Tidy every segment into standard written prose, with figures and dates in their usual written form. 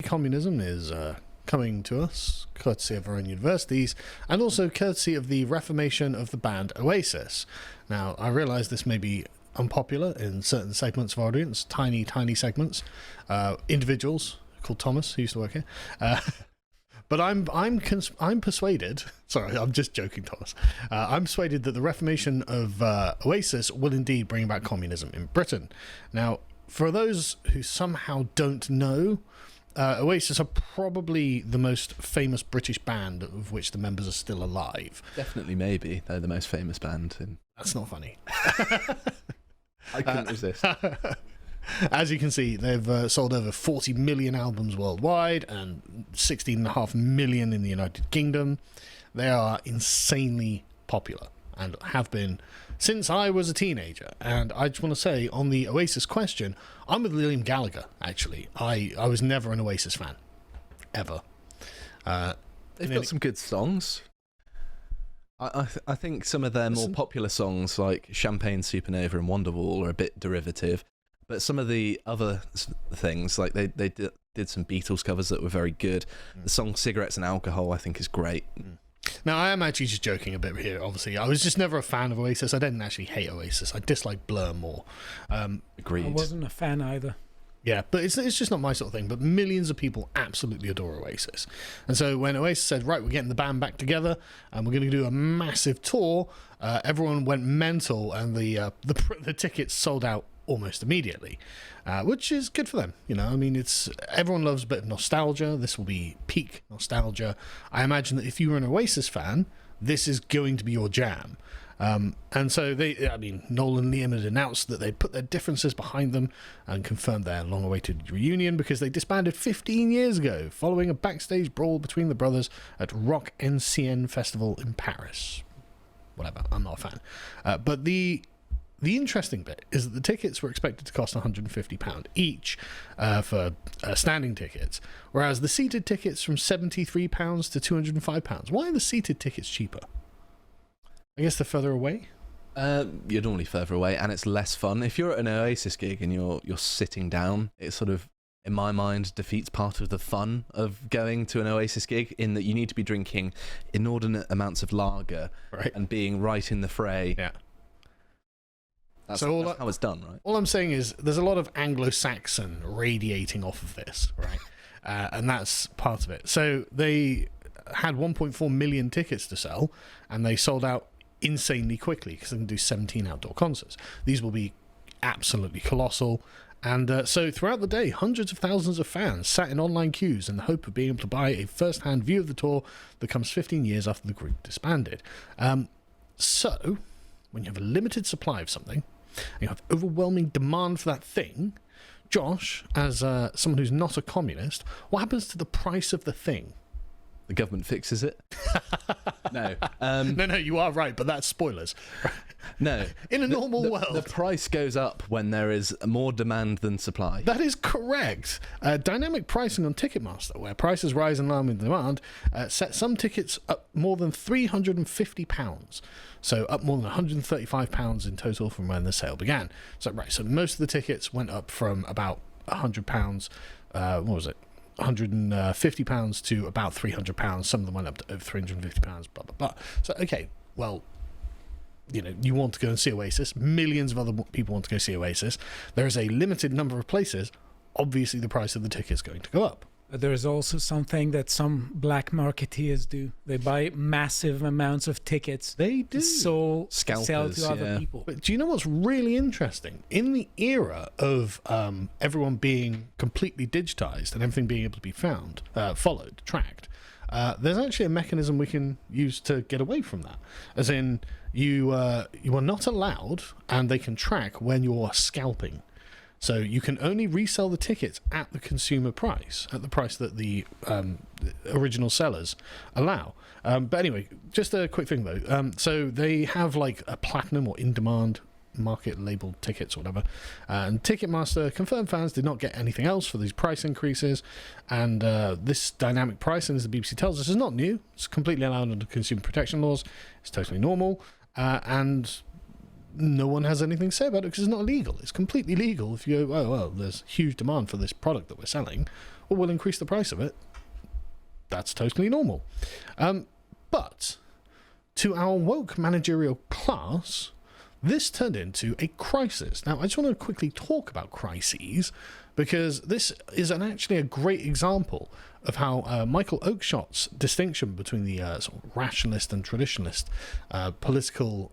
Communism is coming to us courtesy of our own universities and also courtesy of the reformation of the band Oasis. Now, I realise this may be unpopular in certain segments of our audience, tiny segments, individuals called Thomas who used to work here. But I'm persuaded. Sorry, I'm just joking, Thomas. I'm persuaded that the reformation of Oasis will indeed bring back communism in Britain. Now, for those who somehow don't know, Oasis are probably the most famous British band of which the members are still alive. Definitely, maybe they're the most famous band. That's not funny. I couldn't resist. As you can see, they've sold over 40 million albums worldwide and 16.5 million in the United Kingdom. They are insanely popular and have been since I was a teenager. And I just want to say, on the Oasis question, I'm with Liam Gallagher, actually. I was never an Oasis fan. Ever. They've got some good songs. I think some of their more popular songs, like Champagne Supernova and Wonderwall, are a bit derivative. But some of the other things, like they did some Beatles covers that were very good. The song Cigarettes and Alcohol, I think, is great. Now, I am actually just joking a bit here, obviously. I was just never a fan of Oasis. I didn't actually hate Oasis. I dislike Blur more. Agreed. I wasn't a fan either. Yeah, but it's just not my sort of thing. But millions of people absolutely adore Oasis. And so when Oasis said, right, we're getting the band back together and we're going to do a massive tour, everyone went mental and the tickets sold out almost immediately, which is good for them. You know, I mean, everyone loves a bit of nostalgia. This will be peak nostalgia. I imagine that if you were an Oasis fan, this is going to be your jam. And so Noel and Liam had announced that they'd put their differences behind them and confirmed their long-awaited reunion because they disbanded 15 years ago following a backstage brawl between the brothers at Rock NCN Festival in Paris. Whatever, I'm not a fan. But the interesting bit is that the tickets were expected to cost £150 each for standing tickets, whereas the seated tickets from £73 to £205. Why are the seated tickets cheaper? I guess they're further away. You're normally further away, and it's less fun. If you're at an Oasis gig and you're sitting down, it sort of, in my mind, defeats part of the fun of going to an Oasis gig, in that you need to be drinking inordinate amounts of lager and being right in the fray. Yeah. That's how it's done, right? All I'm saying is there's a lot of Anglo-Saxon radiating off of this, right? And that's part of it. So they had 1.4 million tickets to sell, and they sold out insanely quickly because they can do 17 outdoor concerts. These will be absolutely colossal. And so throughout the day, hundreds of thousands of fans sat in online queues in the hope of being able to buy a first-hand view of the tour that comes 15 years after the group disbanded. So when you have a limited supply of something, and you have overwhelming demand for that thing, Josh, as someone who's not a communist, what happens to the price of the thing? The government fixes it. No. No, you are right, but that's spoilers. No. In a normal world, the price goes up when there is more demand than supply. That is correct. Dynamic pricing on Ticketmaster, where prices rise in line with demand, set some tickets up more than £350. So up more than £135 in total from when the sale began. So most of the tickets went up from about £100. What was it? £150 to about £300. Some of them went up to over £350. Blah blah blah. So okay, well, you know, you want to go and see Oasis. Millions of other people want to go see Oasis. There is a limited number of places. Obviously, the price of the ticket is going to go up. There's also something that some black marketeers do. They buy massive amounts of tickets. They do. Sell Scalpers, to other people. But do you know what's really interesting? In the era of everyone being completely digitized and everything being able to be found, followed, tracked, there's actually a mechanism we can use to get away from that. As in, you are not allowed, and they can track when you're scalping. So you can only resell the tickets at the consumer price, at the price that the original sellers allow. But anyway, just a quick thing though. So they have like a platinum or in-demand market labeled tickets or whatever. And Ticketmaster confirmed fans did not get anything else for these price increases. And this dynamic pricing, as the BBC tells us, is not new. It's completely allowed under consumer protection laws. It's totally normal. And no one has anything to say about it because it's not illegal. It's completely legal if you go, oh, well, there's huge demand for this product that we're selling. well, we'll increase the price of it. That's totally normal. But to our woke managerial class, this turned into a crisis. Now, I just want to quickly talk about crises, because this is actually a great example of how Michael Oakeshott's distinction between the sort of rationalist and traditionalist political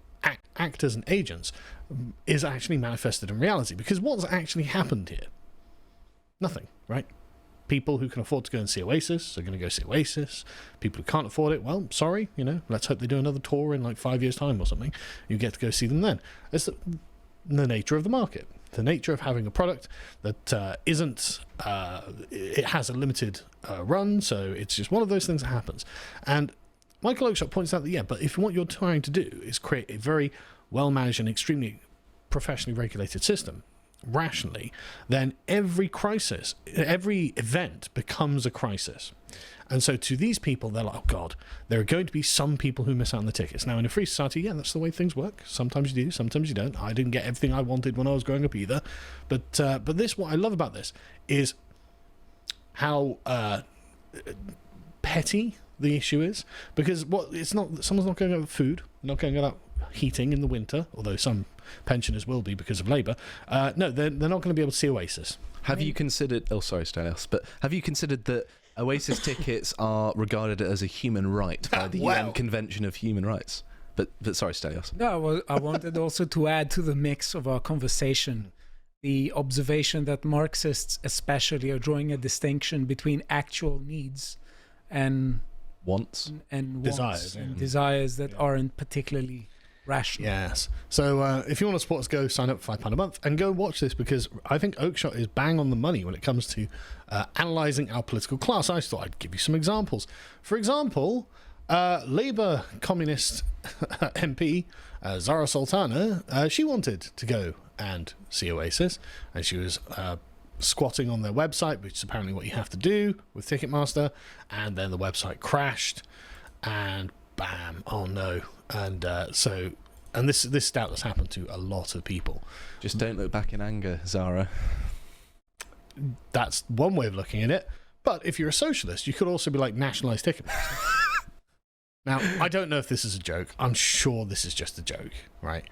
actors and agents is actually manifested in reality. Because what's actually happened here? Nothing, right? People who can afford to go and see Oasis are going to go see Oasis. People who can't afford it, well, sorry, let's hope they do another tour in like 5 years' time or something. You get to go see them then. It's the nature of the market. The nature of having a product that isn't, it has a limited run, so it's just one of those things that happens. And Michael Oakeshott points out that, but if what you're trying to do is create a very well-managed and extremely professionally regulated system, rationally, then every crisis, every event becomes a crisis. And so to these people, they're like, oh God, there are going to be some people who miss out on the tickets. Now, in a free society, that's the way things work. Sometimes you do, sometimes you don't. I didn't get everything I wanted when I was growing up either. But this, what I love about this is how petty the issue is. Because someone's not going to have food, not going to have heating in the winter, although some pensioners will be because of Labour. No, they're not going to be able to see Oasis. Have you considered... Oh, sorry, Stelios. But have you considered that Oasis tickets are regarded as a human right by the UN Convention of Human Rights? But sorry, Stelios. No, well, I wanted also to add to the mix of our conversation the observation that Marxists especially are drawing a distinction between actual needs and wants and desires, desires that aren't particularly rational. Yes. So if you want to support us, go sign up for £5 a month and go watch this, because I think Oakeshott is bang on the money when it comes to analysing our political class. I just thought I'd give you some examples. For example, Labour communist MP Zara Sultana, she wanted to go and see Oasis, and she was squatting on their website, which is apparently what you have to do with Ticketmaster, and then the website crashed, and bam, oh no. And this doubtless happened to a lot of people. Just don't look back in anger, Zara. That's one way of looking at it. But if you're a socialist, you could also be like, nationalise Ticketmaster. Now, I don't know if this is a joke. I'm sure this is just a joke, right?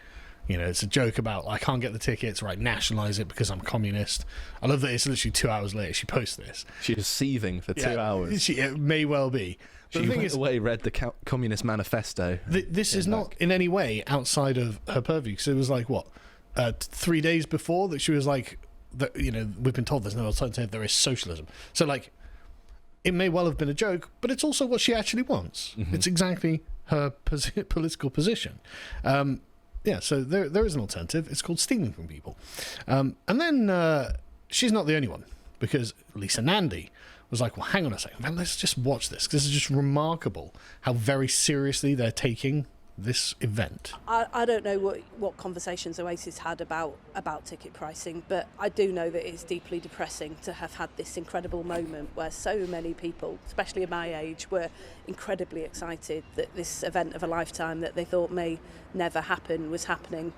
It's a joke about, I can't get the tickets, right, nationalise it because I'm communist. I love that it's literally 2 hours later she posts this. She was seething for 2 hours. It may well be. But she went away, read the Communist Manifesto. This is not in any way outside of her purview, because it was like, 3 days before that she was like, we've been told there's no alternative, there is socialism. So, like, it may well have been a joke, but it's also what she actually wants. Mm-hmm. It's exactly her political position. So there is an alternative. It's called stealing from people. And then she's not the only one, because Lisa Nandy was like, well, hang on a second, man, let's just watch this. This is just remarkable how very seriously they're taking this event. I don't know what conversations Oasis had about ticket pricing, but I do know that it's deeply depressing to have had this incredible moment where so many people, especially at my age, were incredibly excited that this event of a lifetime that they thought may never happen was happening,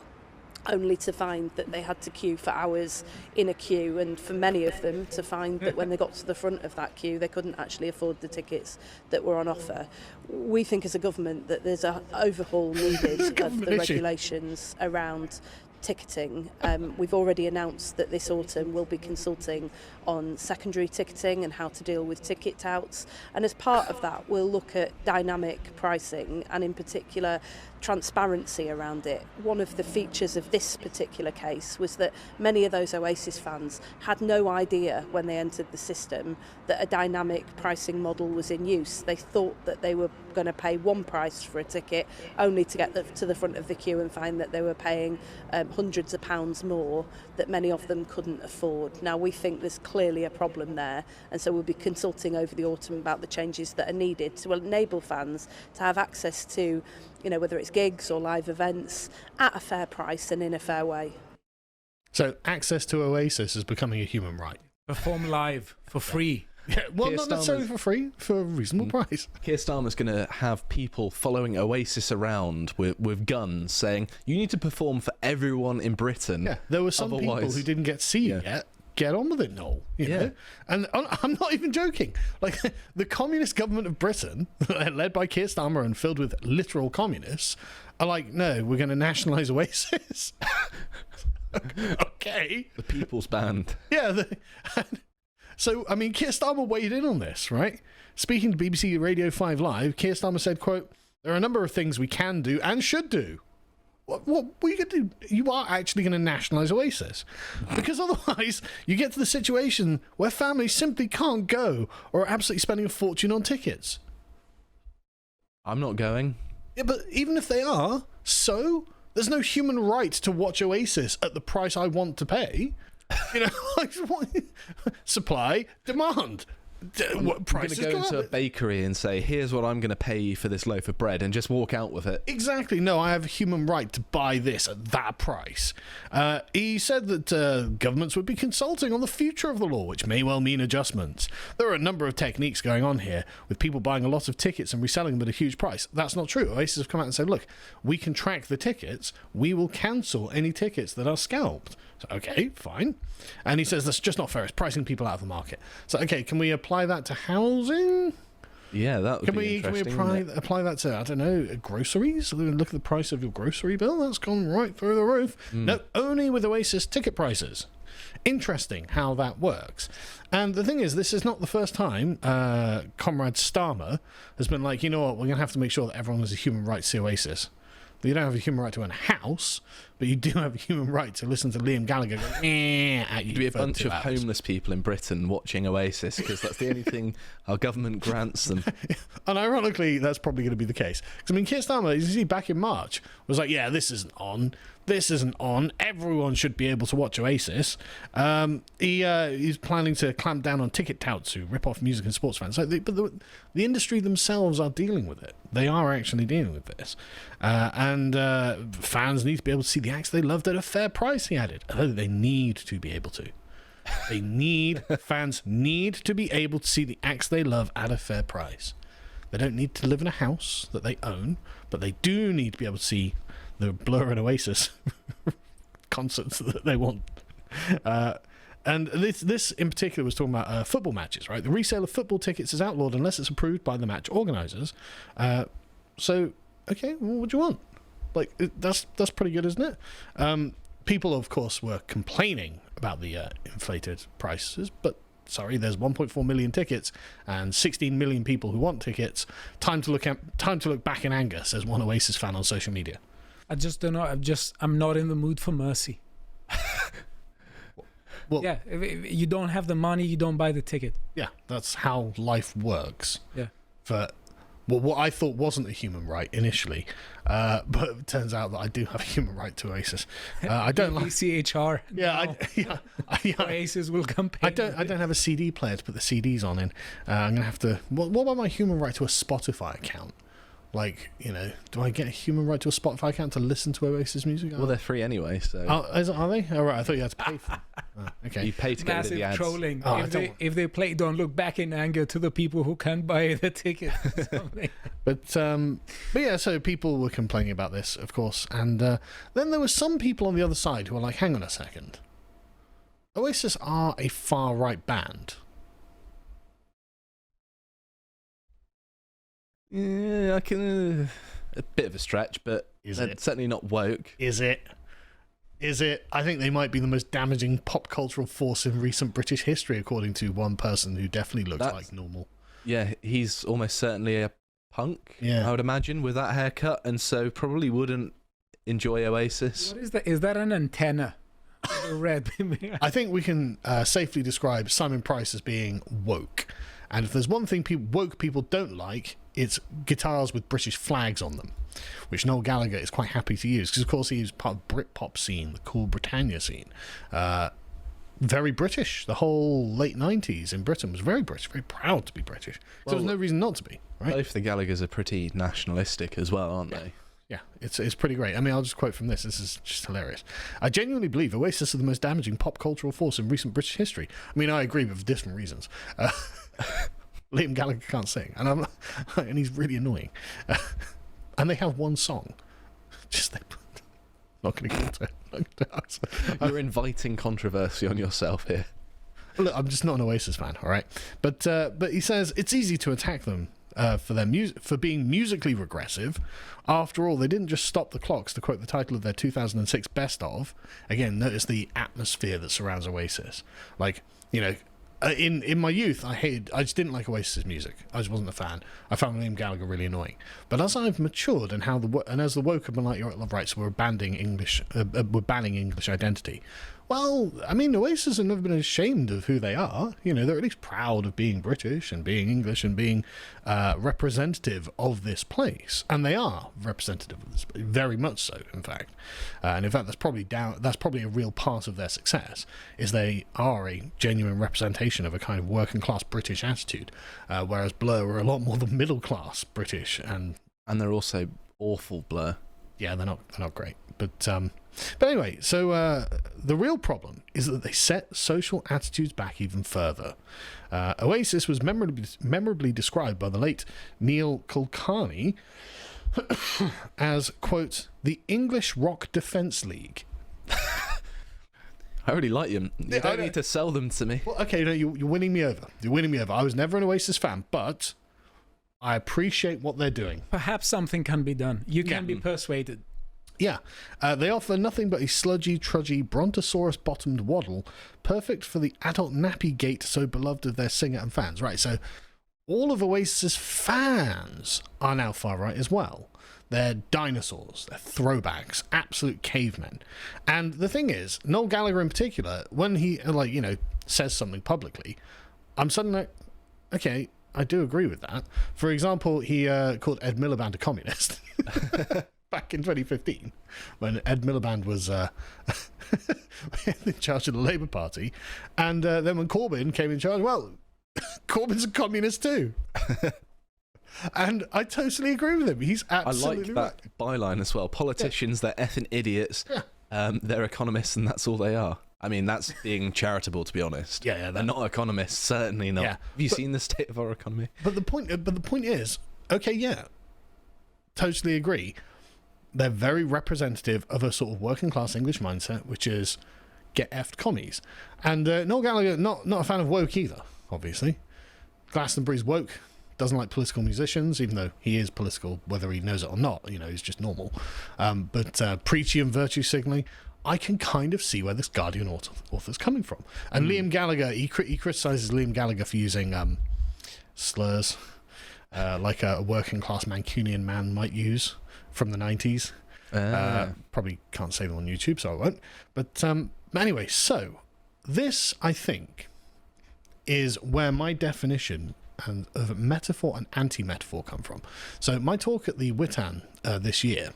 only to find that they had to queue for hours in a queue, and for many of them to find that when they got to the front of that queue they couldn't actually afford the tickets that were on offer. We think as a government that there's an overhaul needed of the regulations around ticketing. We've already announced that this autumn we'll be consulting on secondary ticketing and how to deal with ticket touts, and as part of that we'll look at dynamic pricing and in particular transparency around it. One of the features of this particular case was that many of those Oasis fans had no idea when they entered the system that a dynamic pricing model was in use. They thought that they were going to pay one price for a ticket, only to get to the front of the queue and find that they were paying hundreds of pounds more that many of them couldn't afford. Now, we think there's clearly a problem there, and so we'll be consulting over the autumn about the changes that are needed to enable fans to have access to, whether it's gigs or live events, at a fair price and in a fair way. So access to Oasis is becoming a human right. Perform live for free. Yeah, well, Keir not necessarily for free, for a reasonable price. Keir Starmer's going to have people following Oasis around with guns saying, you need to perform for everyone in Britain. Yeah, there were some people who didn't get to see you yet, get on with it, Noel. You know? And I'm not even joking. Like, the communist government of Britain, led by Keir Starmer and filled with literal communists, are like, no, we're going to nationalise Oasis. Okay. The People's Band. Yeah. So, I mean, Keir Starmer weighed in on this, right? Speaking to BBC Radio 5 Live, Keir Starmer said, quote, there are a number of things we can do and should do. What are you going to do? You are actually going to nationalise Oasis. Because otherwise, you get to the situation where families simply can't go or are absolutely spending a fortune on tickets. I'm not going. Yeah, but even if they are, so there's no human right to watch Oasis at the price I want to pay. You know, like, supply, demand. What I'm prices going to go into a up? bakery and say, here's what I'm going to pay you for this loaf of bread, and just walk out with it. Exactly. No, I have a human right to buy this at that price. He said that governments would be consulting on the future of the law, which may well mean adjustments. There are a number of techniques going on here, with people buying a lot of tickets and reselling them at a huge price. That's not true. Oasis have come out and said, look, we can track the tickets. We will cancel any tickets that are scalped. So, okay, fine. And he says that's just not fair. It's pricing people out of the market. So, okay, can we apply that to housing? Yeah, that would be interesting. Can we apply that to, I don't know, groceries? Look at the price of your grocery bill. That's gone right through the roof. No, only with Oasis ticket prices. Interesting how that works. And the thing is, this is not the first time Comrade Starmer has been like, you know what, we're going to have to make sure that everyone has a human right to see Oasis. You don't have a human right to own a house, but you do have a human right to listen to Liam Gallagher go, at you. To be a bunch of hours. homeless people in Britain watching Oasis, because that's the only thing our government grants them. And ironically, that's probably going to be the case. Because, I mean, Keir Starmer, you see, back in March, was like, yeah, this isn't on. This isn't on. Everyone should be able to watch Oasis. He's planning to clamp down on ticket touts who rip off music and sports fans. But the industry themselves are dealing with it. They are actually dealing with this. And fans need to be able to see the acts they loved at a fair price, he added. They need to be able to. Fans need to be able to see the acts they love at a fair price. They don't need to live in a house that they own, but they do need to be able to see the Blur and Oasis concerts that they want. And this in particular was talking about football matches, right? The resale of football tickets is outlawed unless it's approved by the match organisers. So, okay, well, what do you want? Like, that's pretty good, isn't it? People, of course, were complaining about the inflated prices, but sorry, there's 1.4 million tickets and 16 million people who want tickets. Time to look back in anger, says one Oasis fan on social media. I just don't know. I'm not in the mood for mercy. Well, yeah, if you don't have the money, you don't buy the ticket. Yeah, that's how life works. Yeah. For what I thought wasn't a human right initially, but it turns out that I do have a human right to Oasis. I don't like CHR. Yeah, Oasis will campaign. I don't have a CD player to put the CDs on in. I'm gonna have to. What about my human right to a Spotify account? Like, you know, do I get a human right to a Spotify account to listen to Oasis music? Well, they're free anyway, so... Are they? Oh, right, I thought you had to pay for them. Oh, okay. You pay to get rid of the ads. Massive trolling. Oh, if they play Don't Look Back in Anger to the people who can't buy the ticket or something. But yeah, so people were complaining about this, of course. And then there were some people on the other side who were like, hang on a second. Oasis are a far-right band. Yeah, I can... a bit of a stretch, but certainly not woke. Is it? I think they might be the most damaging pop cultural force in recent British history, according to one person who definitely looks like normal. Yeah, he's almost certainly a punk, yeah. I would imagine, with that haircut, and so probably wouldn't enjoy Oasis. What is that? Is that an antenna? Red. I think we can safely describe Simon Price as being woke. And if there's one thing woke people don't like, it's guitars with British flags on them, which Noel Gallagher is quite happy to use, because of course he's part of the Britpop scene, the Cool Britannia scene. Very British. The whole late 90s in Britain was very British, very proud to be British. So there's no reason not to be, right? Both the Gallaghers are pretty nationalistic as well, aren't they? Yeah, it's pretty great. I mean, I'll just quote from this. This is just hilarious. I genuinely believe Oasis are the most damaging pop cultural force in recent British history. I mean, I agree, but for different reasons. Liam Gallagher can't sing, and and he's really annoying. And they have one song. Not going to get into it. You're inviting controversy on yourself here. Look, I'm just not an Oasis fan, all right? But he says it's easy to attack them for being musically regressive. After all, they didn't just stop the clocks, to quote the title of their 2006 Best Of. Again, notice the atmosphere that surrounds Oasis. Like, you know, in my youth, I just didn't like Oasis music. I just wasn't a fan. I found Liam Gallagher really annoying. But as I've matured and as the woke and like Your Love Rights were banning English identity, well, I mean, Oasis have never been ashamed of who they are. You know, they're at least proud of being British and being English and being representative of this place. And they are representative of this, very much so, in fact. And in fact, that's probably a real part of their success, is they are a genuine representation of a kind of working class British attitude, whereas Blur are a lot more the middle class British. And they're also awful, Blur. Yeah, they're not great. But anyway, so the real problem is that they set social attitudes back even further. Oasis was memorably described by the late Neil Kulkarni as, quote, the English Rock Defence League. I really like them. You don't need to sell them to me. Well, okay, no, you're winning me over. You're winning me over. I was never an Oasis fan, but I appreciate what they're doing. Perhaps something can be done. You can be persuaded. Yeah, they offer nothing but a sludgy, trudgy, brontosaurus-bottomed waddle, perfect for the adult nappy gait so beloved of their singer and fans. Right, so all of Oasis' fans are now far right as well. They're dinosaurs, they're throwbacks, absolute cavemen. And the thing is, Noel Gallagher in particular, when he, says something publicly, I'm suddenly like, okay, I do agree with that. For example, he called Ed Miliband a communist. Back in 2015, when Ed Miliband was in charge of the Labour Party, and then when Corbyn came in charge, well, Corbyn's a communist too. And I totally agree with him. He's absolutely right. I like that byline as well. Politicians, they're effing idiots. Yeah. They're economists, and that's all they are. I mean, that's being charitable, to be honest. Yeah, they're not economists, certainly not. Yeah. Have you seen the state of our economy? But the point is, okay, yeah, totally agree. They're very representative of a sort of working class English mindset, which is get effed commies. And Noel Gallagher, not a fan of woke either, obviously. Glastonbury's woke, doesn't like political musicians, even though he is political, whether he knows it or not. You know, he's just normal. But preachy and virtue signaling, I can kind of see where this Guardian author's coming from. And Liam Gallagher, he criticises Liam Gallagher for using slurs like a working class Mancunian man might use from the 90s. Probably can't say them on YouTube, so I won't. But anyway, so this, I think, is where my definition of metaphor and anti-metaphor come from. So my talk at the WITAN this year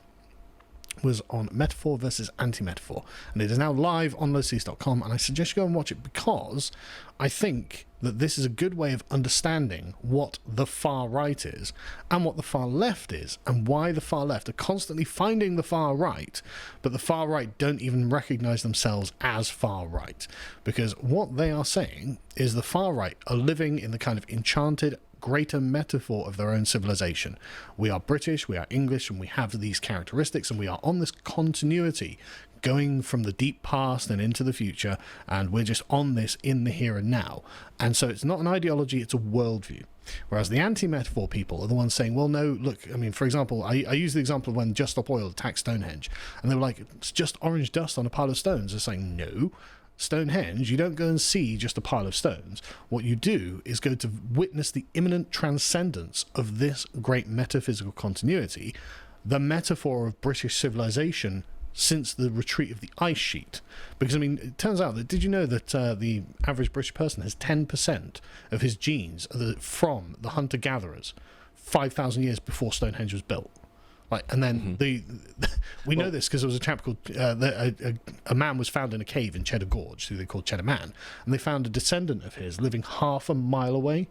was on metaphor versus anti-metaphor, and it is now live on lotus.com, and I suggest you go and watch it, because I think that this is a good way of understanding what the far right is and what the far left is, and why the far left are constantly finding the far right, but the far right don't even recognize themselves as far right, because what they are saying is the far right are living in the kind of enchanted greater metaphor of their own civilization. We are British, we are English, and we have these characteristics, and we are on this continuity going from the deep past and into the future, and we're just on this in the here and now. And so it's not an ideology, it's a worldview. Whereas the anti-metaphor people are the ones saying, well, no, look, I mean, for example, I use the example of when Just Stop Oil attacked Stonehenge, and they were like, it's just orange dust on a pile of stones. They're saying, no, Stonehenge, you don't go and see just a pile of stones. What you do is go to witness the imminent transcendence of this great metaphysical continuity, the metaphor of British civilization since the retreat of the ice sheet. Because, I mean, it turns out that, did you know that the average British person has 10% of his genes from the hunter-gatherers 5,000 years before Stonehenge was built? Like, and then we know this because there was a chap called a man was found in a cave in Cheddar Gorge, who they called Cheddar Man, and they found a descendant of his living half a mile away.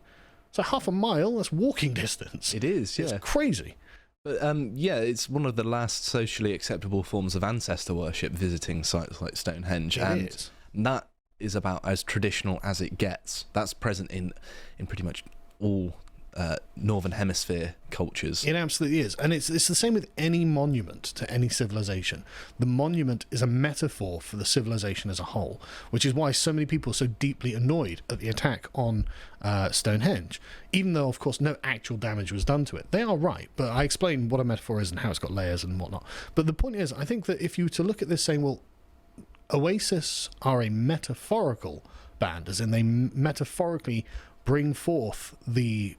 So half a mile, that's walking distance. It is, yeah. It's crazy. But it's one of the last socially acceptable forms of ancestor worship, visiting sites like Stonehenge, and that is about as traditional as it gets. That's present in pretty much all Northern Hemisphere cultures. It absolutely is. And it's the same with any monument to any civilization. The monument is a metaphor for the civilization as a whole, which is why so many people are so deeply annoyed at the attack on Stonehenge, even though, of course, no actual damage was done to it. They are right, but I explain what a metaphor is and how it's got layers and whatnot. But the point is, I think that if you were to look at this saying, well, Oasis are a metaphorical band, as in they metaphorically bring forth the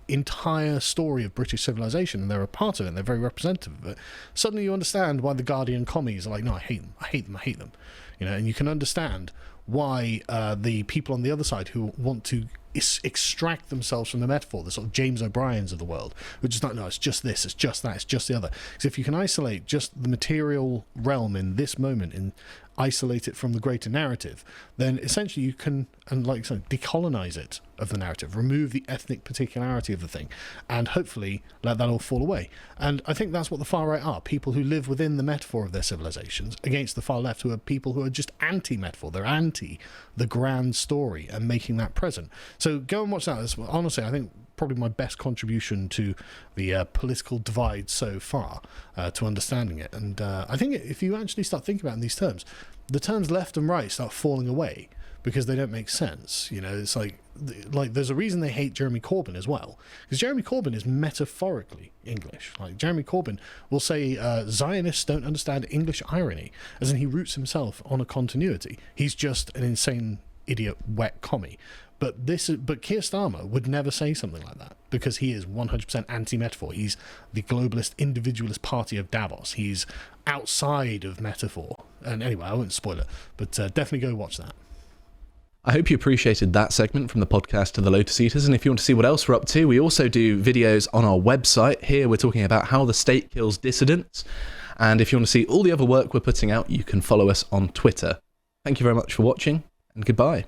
entire story of British civilization, and they're a part of it, and they're very representative of it. Suddenly you understand why the Guardian commies are like, no, I hate them, you know, and you can understand why the people on the other side who want to extract themselves from the metaphor, the sort of James O'Briens of the world, which is like, no, it's just this, it's just that, it's just the other. Because if you can isolate just the material realm in this moment and isolate it from the greater narrative, then essentially you can, and like so, decolonize it of the narrative, remove the ethnic particularity of the thing, and hopefully let that all fall away. And I think that's what the far right are, people who live within the metaphor of their civilizations, against the far left, who are people who are just anti-metaphor. They're anti the grand story and making that present. So go and watch that. That's, honestly, I think probably my best contribution to the political divide so far, to understanding it. And I think if you actually start thinking about it in these terms, the terms left and right start falling away because they don't make sense. You know, it's like there's a reason they hate Jeremy Corbyn as well, because Jeremy Corbyn is metaphorically English. Like Jeremy Corbyn will say Zionists don't understand English irony, as in he roots himself on a continuity. He's just an insane idiot wet commie. But Keir Starmer would never say something like that, because he is 100% anti-metaphor. He's the globalist individualist party of Davos. He's outside of metaphor. And anyway, I won't spoil it, but definitely go watch that. I hope you appreciated that segment from the podcast to the Lotus Eaters, and if you want to see what else we're up to, we also do videos on our website. Here we're talking about how the state kills dissidents, and if you want to see all the other work we're putting out, you can follow us on Twitter. Thank you very much for watching, and goodbye.